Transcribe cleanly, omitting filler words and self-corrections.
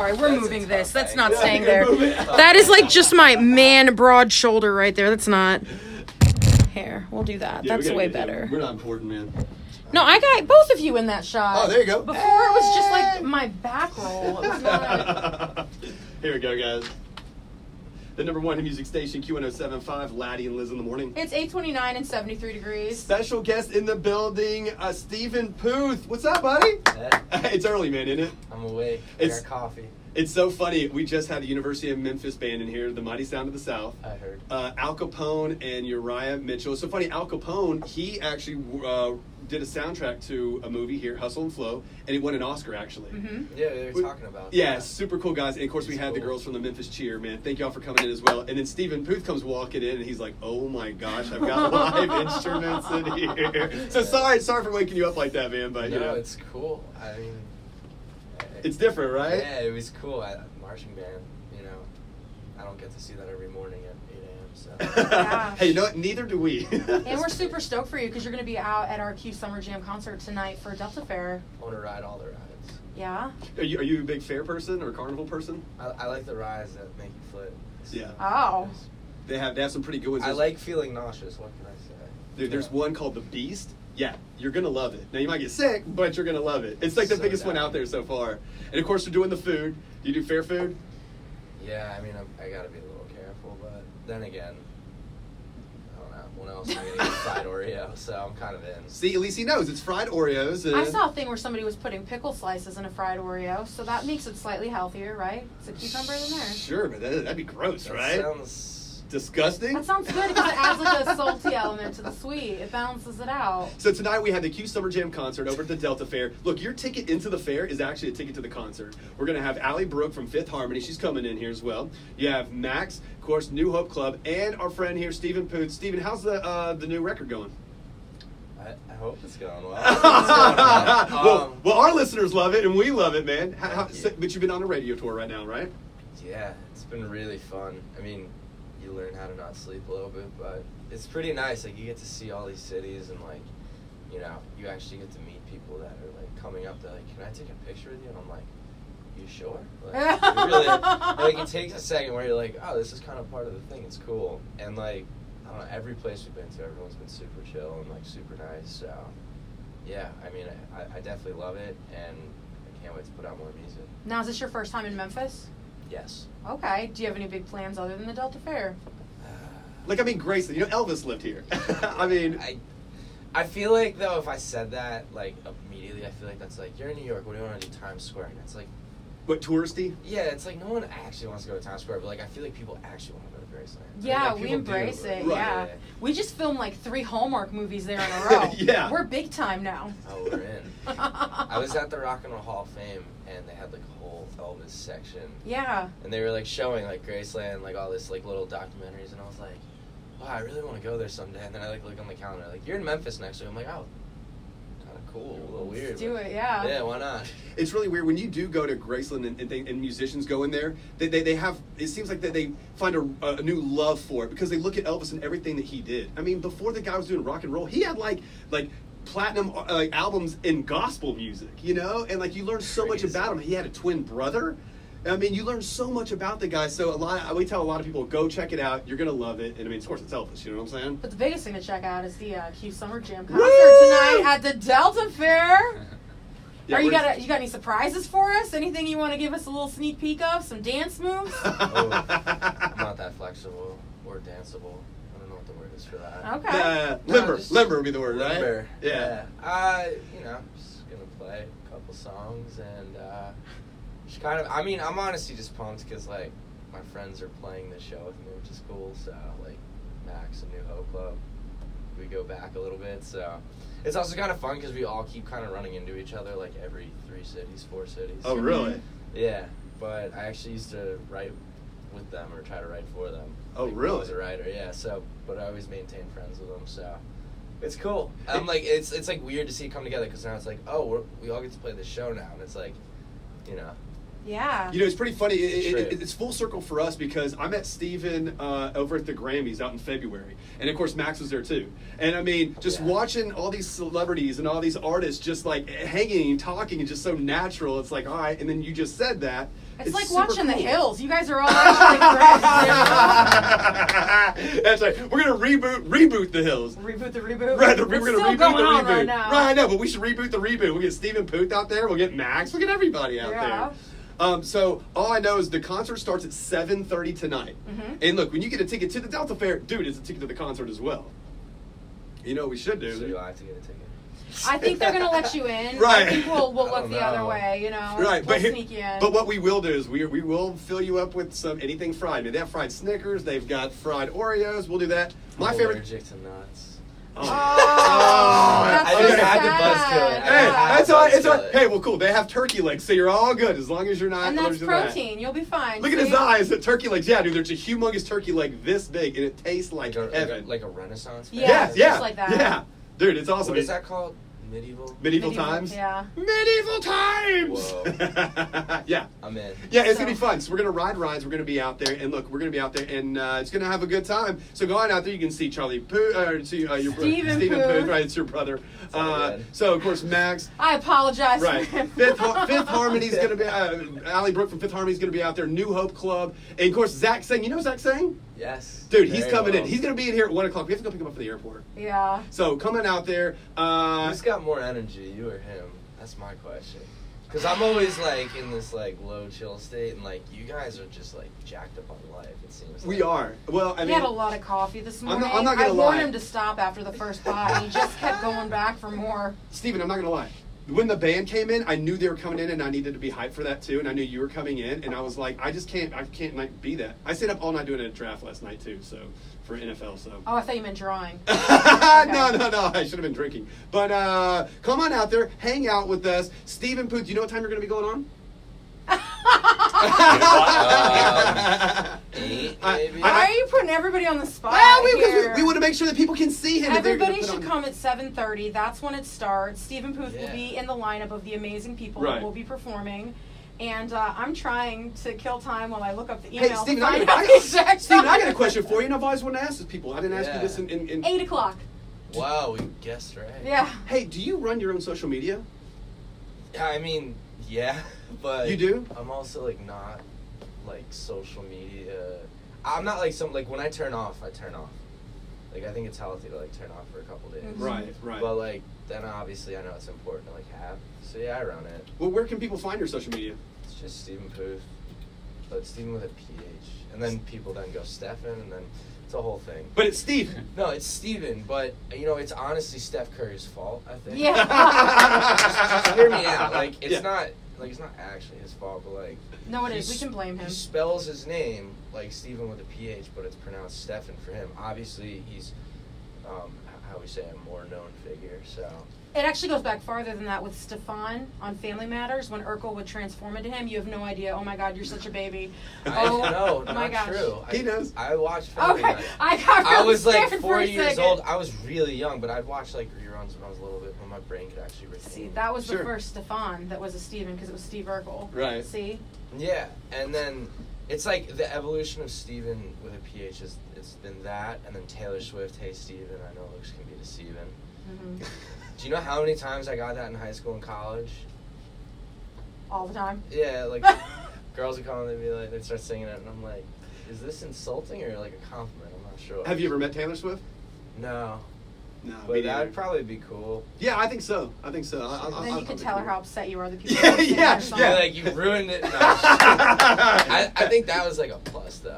All right, we're moving this. That's not staying there. That is like just my man broad shoulder right there. That's not. Here, we'll do that. Yeah, that's way better. We're not important, man. No, I got both of you in that shot. Oh, there you go. Before it was just like my back roll. It was not. Here we go, guys. The number one music station, Q1075, Laddie and Liz in the morning. It's 8:29 and 73 degrees. Special guest in the building, Stephen Puth. What's up, buddy? Hey. It's early, man, isn't it? I'm awake. I got coffee. It's so funny. We just had the University of Memphis band in here, the Mighty Sound of the South. I heard. Al Capone and Uriah Mitchell. It's so funny. Al Capone, he actually did a soundtrack to a movie here, Hustle and Flow, and he won an Oscar, actually. Mm-hmm. Yeah, they were talking about Yeah, that. super cool guys. And, of course, we had the girls from the Memphis Cheer, man. Thank y'all for coming in as well. And then Stephen Puth comes walking in, and he's like, oh, my gosh, I've got live instruments in here. So sorry for waking you up like that, man. But, you know. It's cool. I mean... It's different, right? Yeah, it was cool. Marching band, you know, I don't get to see that every morning at 8 a.m., so... Yeah. Hey, you know what? Neither do we. And we're super stoked for you because you're going to be out at our Q Summer Jam concert tonight for Delta Fair. I want to ride all the rides. Yeah? Are you a big fair person or carnival person? I like the rides that make you flip. Yeah. Oh. They have some pretty good ones. I like feeling nauseous, what can I say? Dude, there's one called The Beast. Yeah, you're going to love it. Now, you might get sick, but you're going to love it. It's like the So biggest one down. out there so far. And, of course, they're doing the food. Do you do fair food? Yeah, I mean, I got to be a little careful, but then again, I don't know. When else am I going to eat fried Oreo? So I'm kind of in. See, at least he knows. It's fried Oreos. I saw a thing where somebody was putting pickle slices in a fried Oreo, so that makes it slightly healthier, right? It's a cucumber in there. Sure, but that'd be gross, That right? sounds... Disgusting? That sounds good because it adds like a salty element to the sweet. It balances it out. So tonight we had the Q Summer Jam concert over at the Delta Fair. Look, your ticket into the fair is actually a ticket to the concert. We're going to have Allie Brooke from Fifth Harmony. She's coming in here as well. You have Max, of course, New Hope Club, and our friend here, Stephen Puth. Stephen, how's the new record going? I hope it's going well. Well, our listeners love it, and we love it, man. Thank you. But you've been on a radio tour right now, right? Yeah, it's been really fun. I mean, you learn how to not sleep a little bit, but it's pretty nice. Like, you get to see all these cities, and, like, you know, you actually get to meet people that are, like, coming up. They're like, can I take a picture with you? And I'm like, you sure? Like, you really, like, it takes a second where you're like, oh, this is kind of part of the thing. It's cool. And, like, I don't know, every place we've been to, everyone's been super chill and, like, super nice. So, yeah, I mean, I definitely love it, and I can't wait to put out more music. Now, is this your first time in Memphis? Yes. Okay. Do you have any big plans other than the Delta Fair? Like, I mean, Graceland. You know, Elvis lived here. I mean... I feel like, though, if I said that, like, immediately, I feel like that's like, you're in New York, what do you want to do, Times Square? And it's like... What, touristy? Yeah, it's like, no one actually wants to go to Times Square, but, like, I feel like people actually want to go to Graceland. Yeah, like, we people embrace do, it, right? yeah. We just filmed, like, 3 Hallmark movies there in a row. Yeah. We're big time now. Oh, we're in. I was at the Rock and Roll Hall of Fame, and they had, like, a whole Elvis section. Yeah. And they were, like, showing, like, Graceland, like, all this, like, little documentaries, and I was like, wow, I really want to go there someday. And then I, like, look on the calendar, like, you're in Memphis next week. I'm like, oh, kind of cool, a little weird. Let's do but it, yeah. Yeah, why not? It's really weird when you do go to Graceland and musicians go in there. They have, it seems like that they find a new love for it because they look at Elvis and everything that he did. I mean, before the guy was doing rock and roll, he had like platinum albums in gospel music, you know, and like you learn so much about him. He had a twin brother. I mean, you learn so much about the guy. So we tell a lot of people, go check it out. You're gonna love it. And I mean, of course, it's Elvis. You know what I'm saying? But the biggest thing to check out is the Q Summer Jam concert tonight at the Delta Fair. Yeah, you got any surprises for us? Anything you want to give us a little sneak peek of? Some dance moves? Oh, I'm not that flexible or danceable. I don't know what the word is for that. Okay. Limber would be the word, right? Limber. Yeah. You know, just gonna play a couple songs and just kind of. I mean, I'm honestly just pumped because like my friends are playing this show with me, which is cool. So like Max and New Hope Club, we go back a little bit. So it's also kind of fun because we all keep kind of running into each other like every 3 cities, 4 cities. Oh, really? Yeah, but I actually used to write with them or try to write for them. Oh, like, really? I was a writer, yeah. So, but I always maintain friends with them, so it's cool. I'm like, it's like weird to see it come together because now it's like, oh, we all get to play this show now, and it's like, you know. Yeah. You know, it's pretty funny. It's full circle for us because I met Steven over at the Grammys out in February. And, of course, Max was there, too. And, I mean, just watching all these celebrities and all these artists just, like, hanging and talking and just so natural. It's like, all right. And then you just said that. It's like super watching The cool. Hills. You guys are all actually That's right. We're gonna reboot The Hills. Reboot the reboot. Right, we're It's gonna still reboot going the on reboot. right now. I know, but we should reboot the reboot. We'll get Stephen Puth out there. We'll get Max. We'll get everybody out Yeah. there. So all I know is the concert starts at 7:30 tonight. Mhm. And look, when you get a ticket to the Delta Fair, dude, it's a ticket to the concert as well. You know what we should do? So you'll have to get a ticket. I think they're gonna let you in. Right. I think we'll I look don't the other know. way. You know. Right, We'll but sneak you in. but what we will do is we will fill you up with some anything fried. I mean, they have fried Snickers. They've got fried Oreos. We'll do that. My I'm favorite. allergic to nuts. Oh, I that's just so had to sad. buzzkill it. Hey, Yeah. that's all right. It's all right. Buzzkill it. Hey, well, cool. They have turkey legs, so you're all good as long as you're not And that's allergic to that. protein. You'll be fine. Look at See? his eyes. The turkey legs. Yeah, dude. There's a humongous turkey leg this big, and it tastes like heaven. Like a Renaissance. Yeah, Yes, yeah, just like that. yeah, dude. It's awesome. What is that called? Medieval. Medieval times. Yeah. Medieval times. Whoa. Yeah. I'm in. Yeah, it's So- gonna be fun. So we're gonna ride rides. We're gonna be out there, and look, we're gonna be out there, and it's gonna have a good time. So go on out there. You can see Charlie Puth, or see your brother, Stephen Stephen Puth. Puth. Right, it's your brother. all good. So of course Max. I apologize. Right, For him. Fifth Harmony's gonna be. Allie Brooke from Fifth Harmony's gonna be out there. New Hope Club, and of course Zach Sang. You know Zach Sang? Yes. Dude, he's Very coming well. in. He's gonna be in here at 1:00. We have to go pick him up from the airport. Yeah. So coming out there. Who's got more energy, you or him? That's my question. Because I'm always like in this like low chill state, and like you guys are just like jacked up on life. It seems. We like. are. Well, I He mean. had a lot of coffee this I'm morning. not gonna I warned lie. him to stop after the first pot, and he just kept going back for more. Steven, I'm not gonna lie. When the band came in, I knew they were coming in, and I needed to be hyped for that too. And I knew you were coming in, and I was like, I can't like be that. I stayed up all night doing a draft last night too, so for NFL. So. Oh, I thought you meant drawing. No. I should have been drinking. But come on out there, hang out with us. Stephen Puth, do you know what time you're gonna be going on? 8 I- maybe. Why are you putting everybody on the spot? Well, here? we want to make sure that people can see him. if they're gonna Everybody put should on- come at 7:30. That's when it starts. Stephen Puth will Yeah. be in the lineup of the amazing people Right. that will be performing. And I'm trying to kill time while I look up the Hey, email Steven, to I find got, out the exact Steven, I got a time. question for you, and I've always wanted to ask this people. I didn't ask you Yeah. this in 8 o'clock. Wow, we guessed right. Yeah. Hey, do you run your own social media? I mean, yeah, but You do? I'm also like not like social media. I'm not like some like when I turn off, I turn off. Like I think it's healthy to like turn off for a couple days. Mhm. Right, right. But like then obviously I know it's important to like have. So yeah, I run it. Well, where can people find your social media? It's just Stephen Puth, but Stephen with a PH, and then people then go Stefan, and then it's a whole thing. But it's Steve. No, it's Stephen, but you know it's honestly Steph Curry's fault. I think. Yeah. Just hear me out. Like it's Yeah. not like it's not actually his fault, but like. No, it is. He We can blame him. He spells his name like Stephen with a PH, but it's pronounced Stefan for him. Obviously, he's how we say a more known figure. So It actually goes back farther than that with Stefan on Family Matters. When Urkel would transform into him, you have no idea. Oh my God, you're such a baby. Oh no, my not gosh. true. He knows. I watched Family Okay, Matters. I got really I was like scared 4 for a years second. old. I was really young, but I'd watch like reruns when I was a little bit when my brain could actually retain. See, that was Sure. the first Stefan that was a Steven because it was Steve Urkel. Right. See? Yeah, and then it's like the evolution of Steven with a PH is it's been that, and then Taylor Swift, Hey Steven, I know looks can be deceiving. Hmm. Do you know how many times I got that in high school and college? All the time. Yeah, like girls would come and they'd be like, they'd start singing it, and I'm like, is this insulting or like a compliment? I'm not sure. Have you ever met Taylor Swift? No, No, me but neither. that'd probably be cool. Yeah, I think so. I think so. Then you could tell her how upset you are that people Yeah, don't sing yeah, her song. Yeah, like you ruined it. No, I think that was like a plus though.